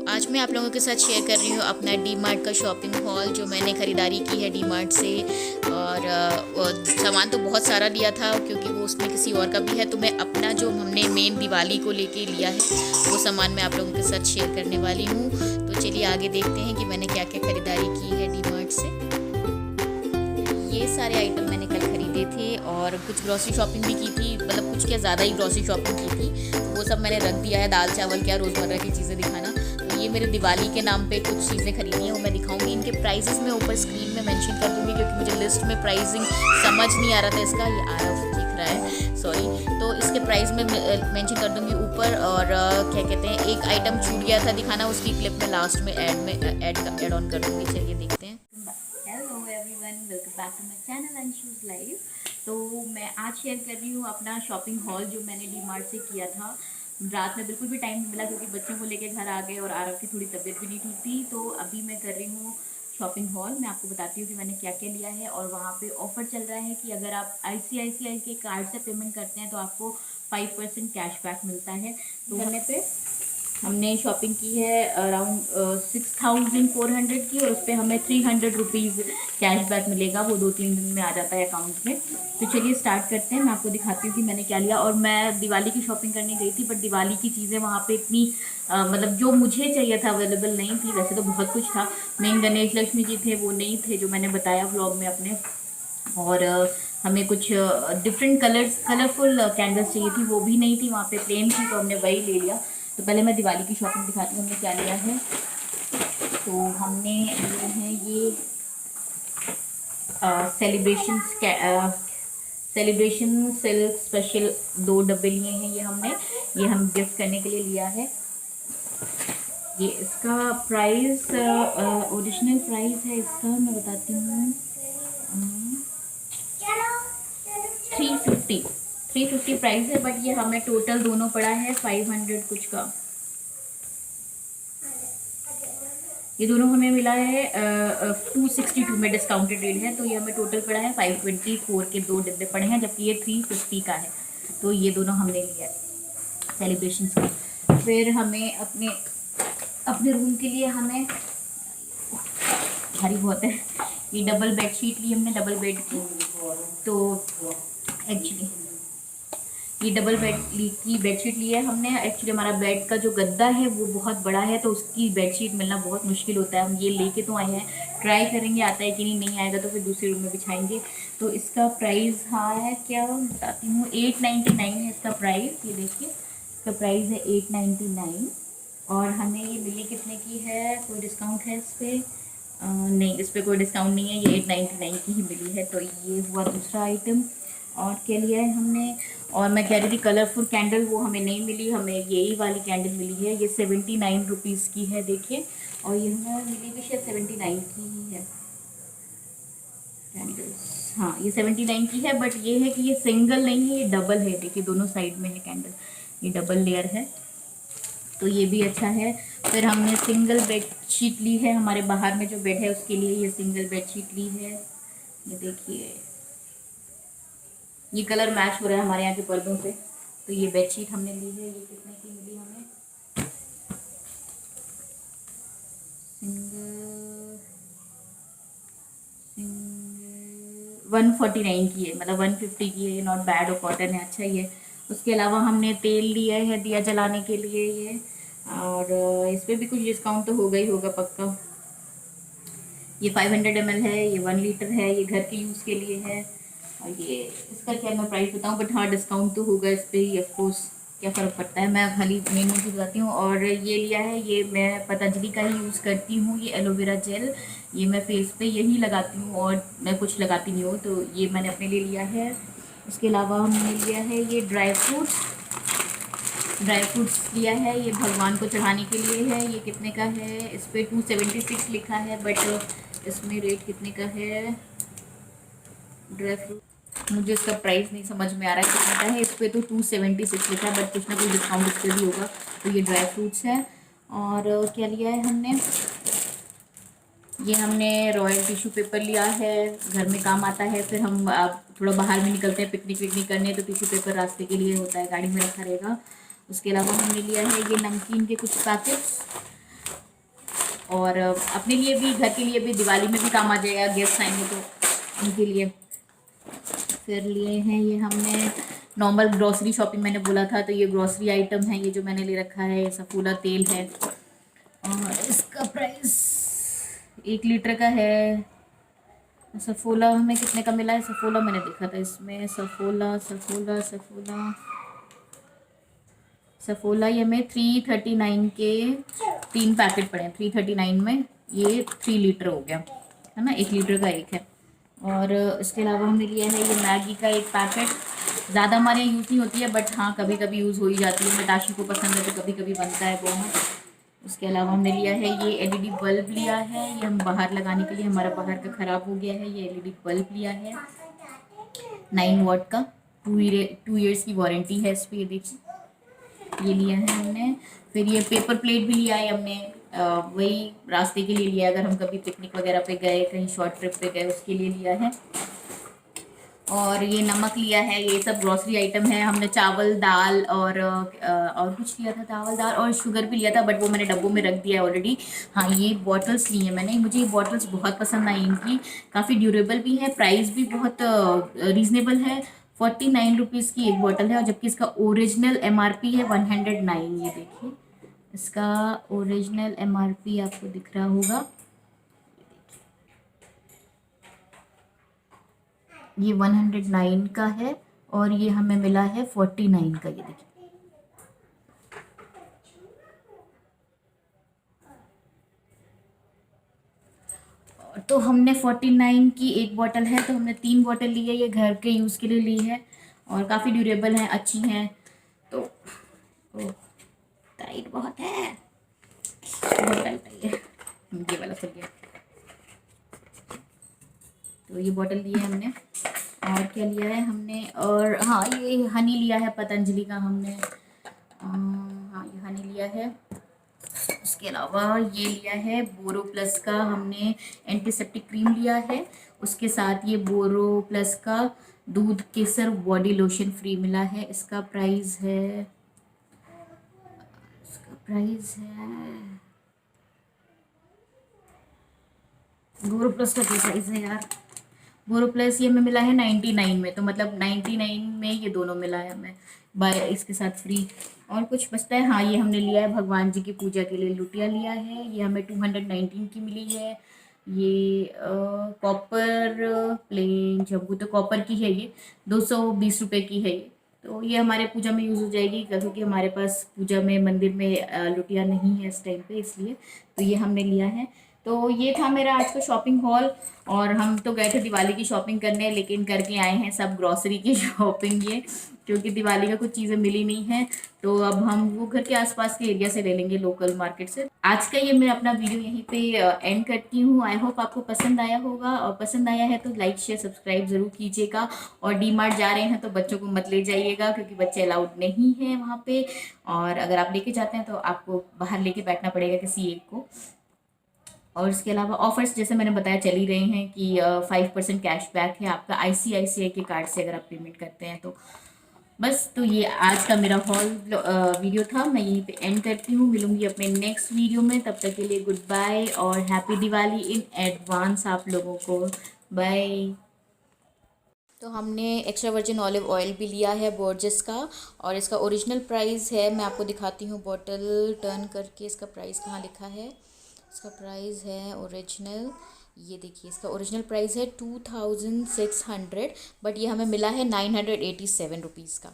आज मैं आप लोगों के साथ शेयर कर रही हूँ अपना डी मार्ट का शॉपिंग हॉल जो मैंने ख़रीदारी की है डी मार्ट से। और सामान तो बहुत सारा लिया था क्योंकि वो उसमें किसी और का भी है, तो मैं अपना जो हमने मेन दिवाली को लेके लिया है वो सामान मैं आप लोगों के साथ शेयर करने वाली हूँ। तो चलिए आगे देखते हैं कि मैंने क्या क्या ख़रीदारी की है डी मार्ट से। ये सारे आइटम मैंने कल ख़रीदे थे और कुछ ग्रॉसरी शॉपिंग भी की थी, मतलब कुछ क्या ज़्यादा ही ग्रॉसरी शॉपिंग की थी, तो वो सब मैंने रख दिया है। दाल चावल क्या रोज़मर्रा की चीज़ें दिखाना। तो ये मेरे दिवाली के नाम पे कुछ चीज़ें खरीदी हैं, वो मैं दिखाऊंगी। इनके प्राइसेस मैं ऊपर स्क्रीन में मेंशन कर दूँगी क्योंकि मुझे लिस्ट में प्राइसिंग समझ नहीं आ रहा था इसका। ये आ रहा दिख रहा है, सॉरी। तो इसके प्राइस में मेंशन कर दूँगी ऊपर। और क्या कहते हैं, एक आइटम छूट गया था दिखाना, उसकी क्लिप में लास्ट में ऐड ऑन कर दूँगी। चलिए देखते हैं। Hello everyone, welcome back to my channel Anshu's life. तो मैं आज शेयर कर रही हूँ अपना शॉपिंग हॉल जो मैंने डी मार्ट से किया था। रात में बिल्कुल भी टाइम नहीं मिला क्योंकि बच्चों को लेके घर आ गए और आरव की थोड़ी तबीयत भी नहीं ठीक थी। तो अभी मैं कर रही हूँ शॉपिंग हॉल। मैं आपको बताती हूँ कि मैंने क्या क्या लिया है। और वहाँ पे ऑफर चल रहा है कि अगर आप ICICI के कार्ड से पेमेंट करते हैं तो आपको 5% कैशबैक मिलता है। तो करने पे हमने शॉपिंग की है अराउंड 6400 की, और उस पर हमें 300 रुपीज़ कैशबैक मिलेगा। वो 2-3 दिन में आ जाता है अकाउंट में। तो चलिए स्टार्ट करते हैं। मैं आपको दिखाती हूँ कि मैंने क्या लिया। और मैं दिवाली की शॉपिंग करने गई थी, बट दिवाली की चीज़ें वहाँ पे इतनी मतलब जो मुझे चाहिए था अवेलेबल नहीं थी। वैसे तो बहुत कुछ था, मेन गणेश लक्ष्मी जी थे वो नहीं थे जो मैंने बताया व्लॉग में अपने। और हमें कुछ डिफरेंट कलरफुल कैंडल्स चाहिए थी, वो भी नहीं थी वहाँ पे, प्लेन थी, तो हमने वही ले लिया। तो पहले मैं दिवाली की शॉपिंग दिखाती हूँ हमने क्या लिया है। तो हमने लिए हैं ये सेलिब्रेशन सिल्क स्पेशल 2 डब्बे लिए हैं ये हम गिफ्ट करने के लिए लिया है। ये इसका प्राइस ओरिजिनल प्राइस है इसका, मैं बताती हूँ, 350 प्राइस है। बट ये हमें टोटल दोनों पड़ा है 500 कुछ का। ये दोनों हमें मिला है 262 में, डिस्काउंटेड रेट है। तो ये हमें टोटल पड़ा है 524 के 2 डिब्बे पड़े हैं, जबकि ये 350 का है। तो ये दोनों हमने लिया है सेलिब्रेशंस का। फिर हमें अपने अपने रूम के लिए हमें, भारी बहुत है, ये डबल बेड शीट ली हमने, डबल बेड की। तो एक्चुअली ये डबल बेड की बेडशीट ली है हमने। एक्चुअली हमारा बेड का जो गद्दा है वो बहुत बड़ा है, तो उसकी बेडशीट मिलना बहुत मुश्किल होता है। हम ये लेके तो आए हैं, ट्राई करेंगे आता है कि नहीं आएगा तो फिर दूसरे रूम में बिछाएंगे। तो इसका प्राइस हाँ है, क्या बताती हूँ, 899 है इसका प्राइस। ये देखिए इसका प्राइस है 899। और हमें ये मिली कितने की है, कोई डिस्काउंट है इस पर? नहीं, इस पर कोई डिस्काउंट नहीं है, ये 899 की ही मिली है। तो ये हुआ दूसरा आइटम। और क्या लिया है हमने, और मैं कह रही थी कलरफुल कैंडल, वो हमें नहीं मिली, हमें यही वाली कैंडल मिली है। ये 79 रुपीज़ की है, देखिए। और ये हमें मिली भी शायद 79 की ही है कैंडल्स। हाँ, ये 79 की है, बट ये है कि ये सिंगल नहीं है, ये डबल है। देखिए दोनों साइड में है कैंडल, ये डबल लेयर है, तो ये भी अच्छा है। फिर हमने सिंगल बेड शीट ली है, हमारे बाहर में जो बेड है उसके लिए ये सिंगल बेड शीट ली है। ये देखिए ये कलर मैच हो रहा है हमारे यहाँ के पर्दों से। तो ये बेडशीट हमने ली है, ये कितने की मिली हमें, सिंगल 149 की है, मतलब 150 की है। ये नॉट बैड, और कॉटन है, अच्छा ही है। उसके अलावा हमने तेल लिया है दिया जलाने के लिए ये, और इस पर भी कुछ डिस्काउंट तो होगा ही होगा पक्का। ये 500 ml है, ये 1 लीटर है, ये घर के यूज़ के लिए है। और ये इसका क्या मैं प्राइस बताऊँ, बट हाँ डिस्काउंट तो होगा इस पर ही, ऑफकोर्स क्या फ़र्क पड़ता है, मैं खाली मेन चीज़ बताती हूँ। और ये लिया है, ये मैं पतंजलि का ही यूज़ करती हूँ, ये एलोवेरा जेल। ये मैं फेस पे यही लगाती हूँ और मैं कुछ लगाती नहीं हूँ, तो ये मैंने अपने लिए लिया है। इसके अलावा हमने लिया है ये ड्राई फ्रूट्स लिया है, ये भगवान को चढ़ाने के लिए है। ये कितने का है, इस पर 276 लिखा है, बट इसमें रेट कितने का है ड्राई फ्रूट, मुझे इसका प्राइस नहीं समझ में आ रहा है कितने का है। इस पर तो 276 लिखा है, बट कुछ ना कुछ डिस्काउंट इस पर भी होगा। तो ये ड्राई फ्रूट्स है। और क्या लिया है हमने, ये हमने रॉयल टिश्यू पेपर लिया है, घर में काम आता है। फिर हम थोड़ा बाहर में निकलते हैं पिकनिक विकनिक करने, तो टिश्यू पेपर रास्ते के लिए होता है, गाड़ी में रखा रहेगा। उसके अलावा हमने लिया है ये नमकीन के कुछ पैकेट्स, और अपने लिए भी, घर के लिए भी, दिवाली में भी काम आ जाएगा, गेस्ट आएंगे तो उनके लिए। फिर लिए हैं ये हमने नॉर्मल ग्रॉसरी शॉपिंग, मैंने बोला था, तो ये ग्रॉसरी आइटम है ये जो मैंने ले रखा है। ये सफोला तेल है और इसका प्राइस 1 लीटर का है। सफोला हमें कितने का मिला है? सफोला मैंने देखा था इसमें, सफोला सफोला सफोला सफोला ये हमें 339 के 3 पैकेट पड़े हैं। 339 में ये 3 लीटर हो गया है ना, 1 लीटर का एक है। और इसके अलावा हमने लिया है ये मैगी का एक पैकेट। ज़्यादा हमारे यहाँ यूज़ नहीं होती है, बट हाँ कभी कभी यूज़ हो ही जाती है। मिताशी को पसंद है तो कभी कभी बनता है वो है। उसके अलावा हमने लिया है ये एलईडी बल्ब लिया है, ये हम बाहर लगाने के लिए, हमारा बाहर का ख़राब हो गया है। ये एलईडी बल्ब लिया है 9 वाट का, 2 ईयर्स की वारंटी है इस पर। ये देखिए ये लिया है हमने। फिर ये पेपर प्लेट भी लिया है हमने, वही रास्ते के लिए लिया है, अगर हम कभी पिकनिक वगैरह पे गए, कहीं शॉर्ट ट्रिप पे गए, उसके लिए लिया है। और ये नमक लिया है। ये सब ग्रॉसरी आइटम है। हमने चावल दाल और कुछ लिया था, चावल दाल और शुगर भी लिया था, बट वो मैंने डब्बों में रख दिया है ऑलरेडी। हाँ ये बॉटल्स ली हैं मैंने, मुझे ये बॉटल्स बहुत पसंद आई इनकी, काफ़ी ड्यूरेबल भी है, प्राइस भी बहुत रीजनेबल है। 49 रुपीज़ की एक बॉटल है, और जबकि इसका ओरिजिनल MRP है 109। ये देखिए इसका ओरिजिनल MRP आपको दिख रहा होगा, ये 109 का है और ये हमें मिला है 49 का। ये देखिए तो हमने 49 की एक बोतल है, तो हमने 3 बोतल ली है। ये घर के यूज़ के लिए ली है और काफ़ी ड्यूरेबल हैं, अच्छी हैं। तो टाइट बहुत है, बहुत टाइट है, ये वाला खुल गया। तो ये बोतल ली है हमने। और क्या लिया है हमने? और हाँ ये हनी लिया है पतंजलि का हमने, हाँ ये हनी लिया है। उसके अलावा ये लिया है बोरो प्लस का हमने एंटीसेप्टिक क्रीम लिया है। उसके साथ ये बोरो प्लस का दूध केसर बॉडी लोशन फ्री मिला है। इसका प्राइस है बोरो प्लस का क्या प्राइस है यार? बोरो प्लस ये हमें मिला है 99 में, तो मतलब 99 में ये दोनों मिला है हमें बाय इसके साथ फ्री। और कुछ बचता है? हाँ ये हमने लिया है भगवान जी की पूजा के लिए लुटिया लिया है, ये हमें 219 की मिली है। ये कॉपर प्लेन जम्बू, तो कॉपर की है ये, 220 रुपये की है ये। तो ये हमारे पूजा में यूज़ हो जाएगी, क्योंकि हमारे पास पूजा में मंदिर में लुटिया नहीं है इस टाइम पे, इसलिए तो ये हमने लिया है। तो ये था मेरा आज का शॉपिंग हॉल। और हम तो गए थे दिवाली की शॉपिंग करने, लेकिन करके आए हैं सब ग्रॉसरी की शॉपिंग ये, क्योंकि दिवाली का कुछ चीज़ें मिली नहीं हैं। तो अब हम वो घर के आसपास के एरिया से ले लेंगे, लोकल मार्केट से। आज का ये मैं अपना वीडियो यहीं पे एंड करती हूँ। आई होप आपको पसंद आया होगा, और पसंद आया है तो लाइक शेयर सब्सक्राइब ज़रूर कीजिएगा। और डीमार्ट जा रहे हैं तो बच्चों को मत ले जाइएगा, क्योंकि बच्चे अलाउड नहीं है वहाँ पे। और अगर आप लेके जाते हैं तो आपको बाहर लेके बैठना पड़ेगा किसी एक को। और इसके अलावा ऑफर्स जैसे मैंने बताया चल ही रहे हैं कि 5% कैशबैक है आपका ICICI के कार्ड से अगर आप पेमेंट करते हैं तो। बस तो ये आज का मेरा हॉल वीडियो था, मैं यहीं पे एंड करती हूँ। मिलूंगी अपने नेक्स्ट वीडियो में, तब तक के लिए गुड बाय और हैप्पी दिवाली इन एडवांस आप लोगों को। बाय। तो हमने एक्स्ट्रा वर्जिन ऑलिव ऑयल भी लिया है बोर्जेस का, और इसका ओरिजिनल प्राइस है, मैं आपको दिखाती हूँ बॉटल टर्न करके, इसका प्राइस कहाँ लिखा है। इसका प्राइस है ओरिजिनल, ये देखिए इसका ओरिजिनल प्राइस है 2600, बट ये हमें मिला है 987 रुपीज़ का।